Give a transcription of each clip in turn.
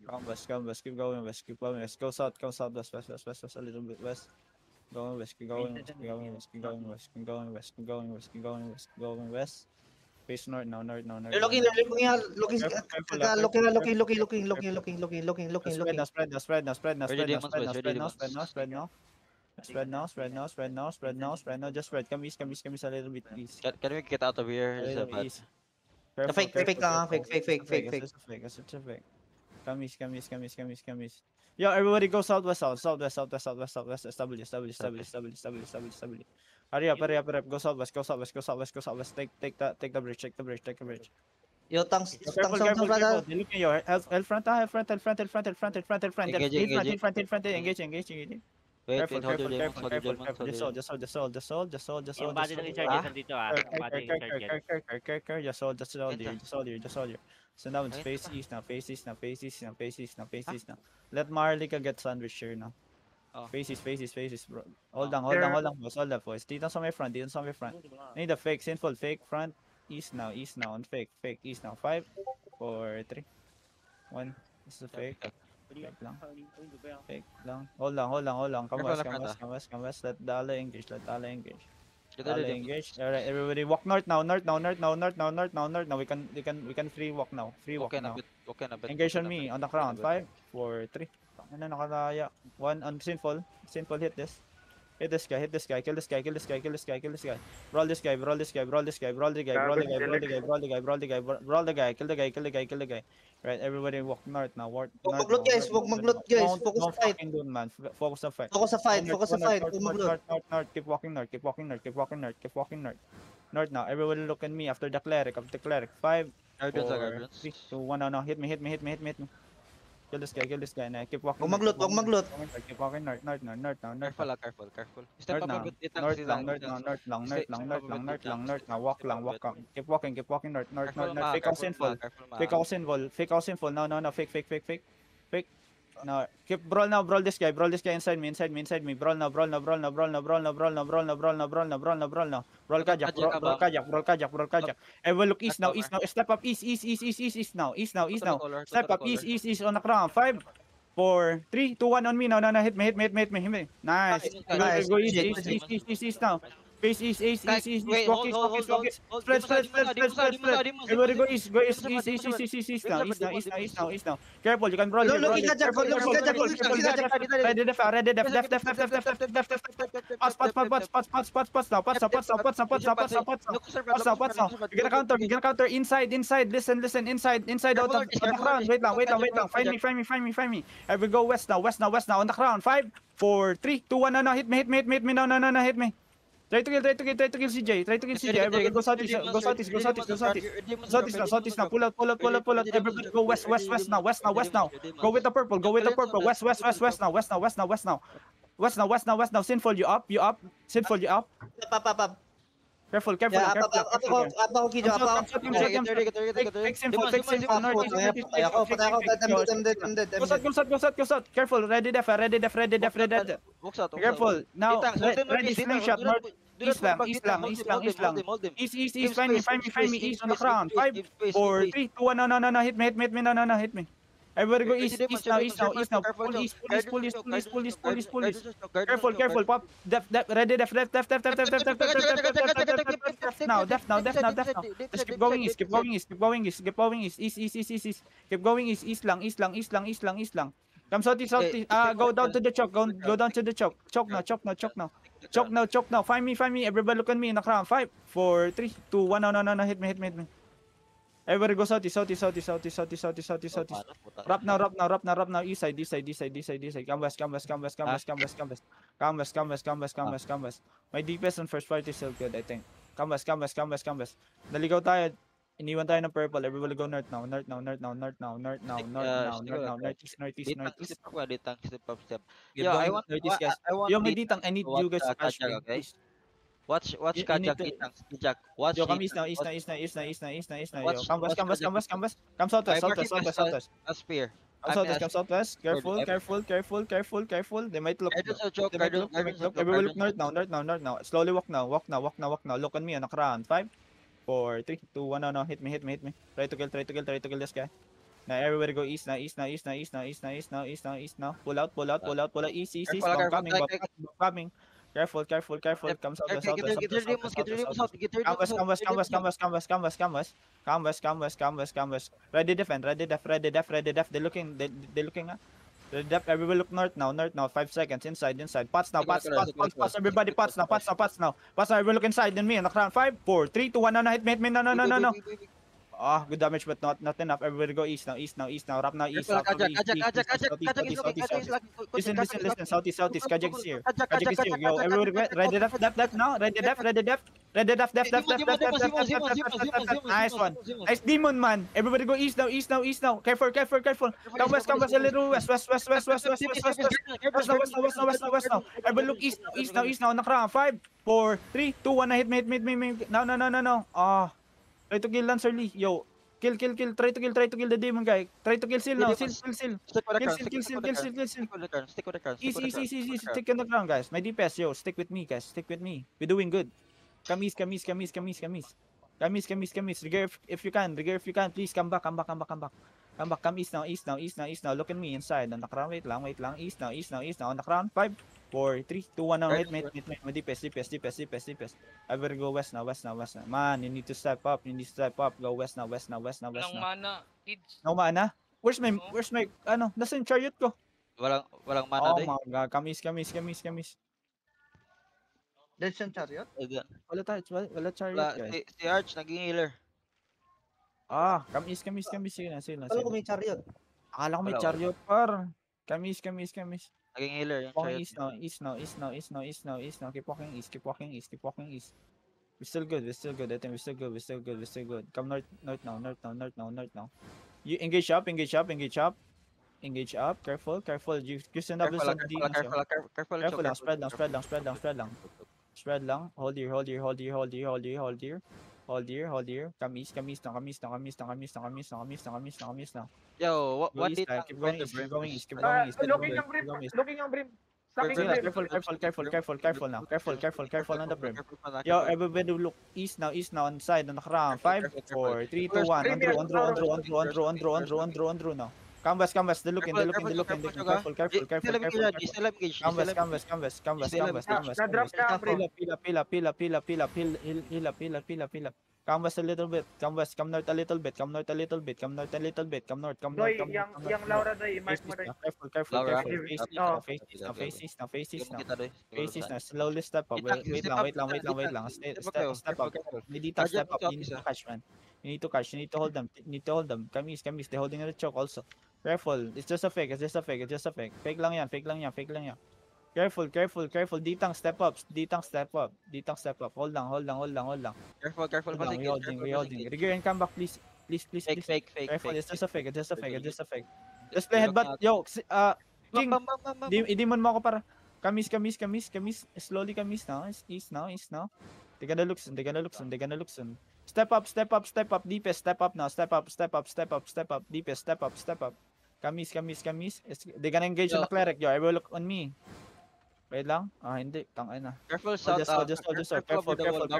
Come west, keep going west, keep going west. Go south, west, a little bit west. Going west, keep going west, keep going west, keep going west, keep going west, keep going west, keep going west, keep going west. Face north now, north now, north They're now. looking, looking. Spread now, spread now. Spread now. Ready demons, boys. Ready demons. Spread now. Just spread. Come east a little bit east. Can we get out of here? This is Little bad. east. The fake lang, fake. It's a fake. Come east. Yo, everybody go southwest. Establish. Hurry up. Go southwest. Take the bridge. Yo, tanks, Careful. brother. They're looking your health front. Health front. Engage. Wait, Careful. hold your demons, hold your demons, hold your demons. Just hold. Yung body ng insurgents nandito Yung body ng insurgents. Just hold here. So now it's face east now. Let Marlika get sandwich here now. Oh. Face east, bro. Hold on, boss. Hold up, boys. Dito sa my front. Need the fake, sinful, fake, front. East now, and fake, east now. 5, 4, 3, 1. This is a fake. Fake lang. Hold on. Come west. Let Dala engage. Alright, everybody walk north now. We can free walk now. Okay na bit. Engage on me on the ground. 5, 4, 3. Ano nakalaya? 1 on sinful. Hit this. Hit this guy. Kill this guy. Brawl this guy. Kill the guy. Right, everybody walk north now. Huwag mag-loot, guys. Don't fucking do it, man. Focus on fight. Focus sa fight. North. Keep walking north. North now. Everybody look at me after the cleric. 5, 4, 3, 2, 1. No. Hit me. Kill this guy. Now keep walking. Huwag mag-loot. Keep walking north now. Careful. Step up a bit. North now. Walk lang. Keep walking north. Fake out sinful. No. Fake. No. Keep brawl this guy. Inside me. Brawl now. Brawl kajak. Everyone look east now. Step up east now. Step up east on the ground. 5, 4, 3, 2, 1 on me now. Hit me. Nice. Go east now. Face east. Walk east. Spread. Everybody go east now. Careful, you can brawl. Ready, def. Pass now. We're gonna counter inside. Listen, inside out of the ground. Wait lang. Find me. I will go west now. On the ground. 5, 4, 3, 2, 1. No. Hit me. No. Hit me. Try to kill CJ. Everybody go southeast now. Pull out. Everybody go west now. Go with the purple. West now. Sinful, you up. Careful. Ako, Kijo. Fake sinful. Go south. Careful. Ready def. Careful. Now, ready slingshot. North. East lang. East. Find me. East on the ground. 5, 4, 3, 2, 1. No. Hit me. Everybody go east now. Pull east. Careful. Pop. Def. Ready, def. Now. Just keep going east. East. Keep going east. East lang. Come southeast. Go down to the choke. Go down to the choke. Choke now. Find me. Everybody look at me in the crown. 5, 4, 3, 2, 1. No. Hit me. Everybody go southeast. Rap now. East side. Come west. My DPS on first party is still good, I think. Come west. Naligaw tayo. Iniwan tayo ng purple. Everybody go north now. North. Step. Yo, I want Yo, may ditang. I need you guys to catch me. Okay. Watch Kajak Kijak. Watch. Yo, come east now. Yo, come west. Come southwest. A spear. Come southwest. Careful. They might look. Everybody look north now. Slowly walk now. Look on me on the ground. 5, 4, 3, 2, 1. No. Hit me. Try to kill this guy. Now everybody go east now, east now, east now, east now, east now, east now, east now, east now. Pull out, pull out, pull out, pull out. East, east, east. Careful, Bomb coming, bomb careful, coming, bomb coming. Careful, careful, careful. Come south, Okay, south, get south, your south, demons, get your demons out, get your demons out. Canvas, canvas, canvas, canvas, canvas, canvas, canvas, canvas, canvas, canvas. Ready defend, ready def, ready def, ready def. They're looking, they're looking. Ready def. Everybody look north now. 5 seconds. Inside, inside. Pots now, pots, pots, pots, pots. Everybody pots now, pots now, pots now. Pots now. Everybody look inside. Then me on the crown. 5, 4, 3, 2, 1. No, no, hit me. No, no, no, no, no. Ah, good damage, but not enough. Everybody go east now, east now, east now. Wrap now, east, south, Kajak, east, east, east, southeast, southeast. Listen, listen, listen. Southeast. Kajak is here. Kajak is here. Yo, everybody ready def now. Ready def. Ready def, def. Nice one. Nice demon man. Everybody go east now, east now, east now. Careful, careful, careful. Come west, a little west. West now. Everybody look east now, east now. Nakra. 5, 4, 3, 2, 1. Hit me. No. Ah. Try to kill Lancer Lee. Yo. Kill. Try to kill the demon guy. Try to kill Seal now. Seal. Stick with the crowns. Easy. Stick on the ground, guys. My DPS, yo. Stick with me, guys. Stick with me. We're doing good. Kamis. Rigger if you can. Please come back. Come east now. Look at me inside. On the crown. Wait lang. East now. On the crown. 5, 4, 3, 2, 1 now. Hit me. My DPS. I better go west now. Man, you need to step up. Go west now. Walang mana, kids. No mana? Where's my nasa yung chariot ko? Walang mana Oh day. my god, kamis. Dead siyang chariot? Wala chariot Wala, guys. si Arch naging healer. Ah, kamis. Sige na. Alam ko may chariot. Akala ko may Wala. chariot par. Kamis. Naging healer yung Walking chariot. east now. Keep walking east. We're still good. I think we're still good. Come north now. You engage up. Careful. You send up some demons. Careful lang. Spread lang. Hold here. Kamis now. Yo, Go what east, did keep going east. Looking ang brim. Careful now. Careful on the brim. Yo, everybody look east now on side on the crown. 5, 4, 3, 2, 1. On draw now. Canvas. They're looking. Careful. Pila. Canvas a little bit. Come north a little bit. Come north. Doy, yung Laura Doy, mark mo Doy. Careful. Laura. Face east now. Slowly step up. Wait lang. Step up. Medita step up. You need to catch, man. You need to catch. You need to hold them. Kamis. They're holding the choke also. Careful. It's just a fake. Fake lang yan. Careful. Ditang step up. Hold lang. Careful. We holding. Rigger and come back, please. Fake. Careful. It's just a fake. Just play headbutt. Yo, King. I-demon mo ako para. Kamis. Slowly kamis now. East now. They're gonna look soon. Step up. DPS, step up now. Step up. DPS, step up. Kamis. They're gonna engage on the cleric. Yo, everyone look on me. Wait lang. Ah, hindi. Tangay na. Careful south. Just hold. Careful in the horde now.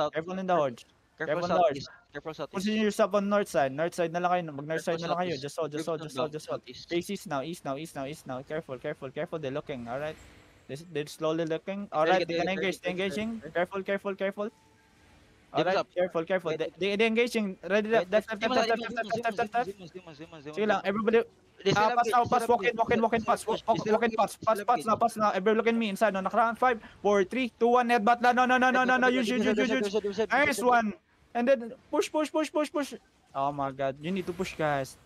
Careful in the horde. Careful Careful north. southeast. Careful southeast. Position yourself on north side. North side na lang kayo. Mag-north side na lang kayo. Just hold. Southeast. Face east now. East now. Careful. They're looking. Alright. They're slowly looking. Alright. They're gonna engage. They're engaging. Careful. Alright. Careful. They're engaging. Ready. Left. Sige lang. Everybody. Pass. Walk in. Pass now. Everybody look at me inside. No, nakaraan. 5, 4, 3, 2, 1. Headbutt. No. Use. Nice one. And then push. Oh my god. You need to push, guys.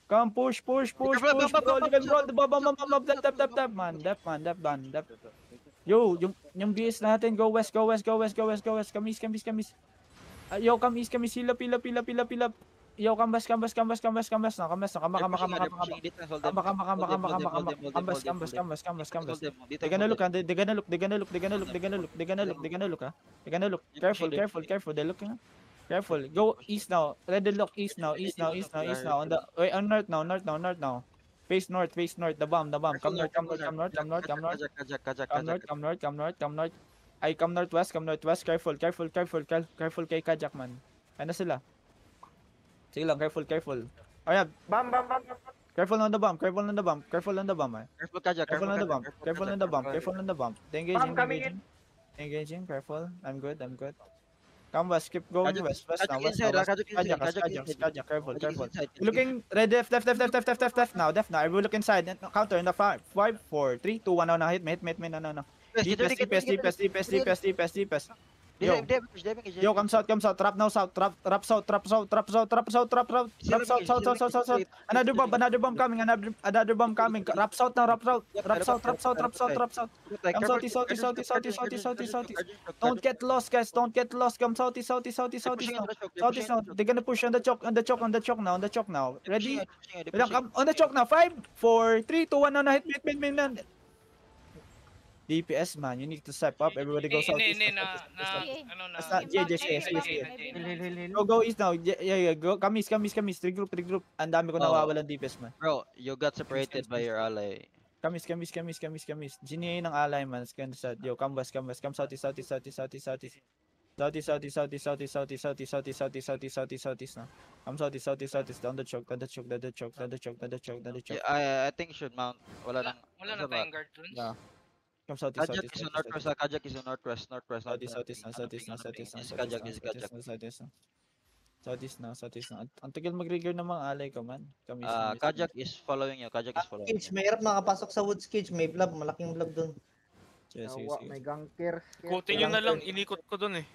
Come push. Roll. Dep. Man. Yo, yung BS natin. Go west. Kamis. Yo, come east. Pila. Yo, kambas na. Kambas. They're gonna look. Careful. They're looking. Careful. Go east now. Ready look east now. On the on north now. Face north. The bomb. Come north. Ay, come northwest. Careful kay Kajak, man. Ano sila? Sige lang, careful. Oh yeah, Bam, bam, bam, bam. careful on the bump, careful on the bump, careful on the bump, man. Careful Kajak, Careful on the Kajak, bump, careful on the bump, careful on the bump. Bam, coming in. Engaging, careful. I'm good, I'm good. Come west, keep going Kajak- west, west now, Kajak west now, inside, west. Kajak inside, Kajak, Kajak Kajak, inside. Kajak, careful, Kajak careful. inside, Kajak Looking red, left, left, left, left, left, left, left, left now, left now. Everyone look inside. Counter in the 5, 4, 3, 2, 1. No, hit me, no. West, Deep, get ready, deep, get ready, get ready. deep. They Yo. have engage, they have engage. Yo, come south, trap now south, trap south, Another bomb coming, another bomb coming. Rap south now, rap south. Come salty. Don't get lost, guys. Don't get lost. Come salty now. Salty now. They're gonna push on the choke now. Ready? Come on the choke now. 5, 4, 3, 2, 1. No, hit me. DPS man, you need to step up. Everybody go south. Hindi, Basta, Go east now. Yeah. Go. Kamis. Regroup. Ang dami ko Oh. nawawalan DPS man. Bro, you got separated by your ally. Kamis. Giniyay ng ally man. Scan sad. Yo, come west. Come southeast na. Come southeast. Down the choke. Yeah, I think you should mount. Wala nang. Wala na tayong guard runes. Yeah. Come southeast. Kajak is on northwest, Kajak is on northwest. Southeast na. Ang tagal mag-trigger ng mga alay ko man. Kamis. Kajak is following you, Kajak is following Cage, you. mahirap makapasok sa woods cage. May blob, malaking blob dun. Sige. May ganker. Ikutin nyo na lang, inikot ko dun eh.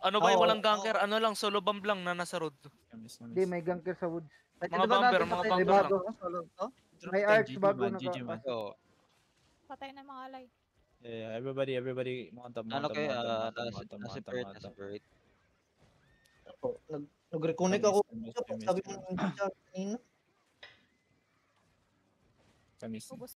Ano ba yung walang ganker? Ano lang, solo bomb lang na nasa road. Hindi, may ganker sa woods. Mga bomber May lang. bago. Solo to. May arch bago GG man. So, Patay na mga alay. Yeah, everybody mount up. ano kayo, na-separate. Nag-reconnect ako. Sabi mo, hindi siya kanina. Kamis. Ubus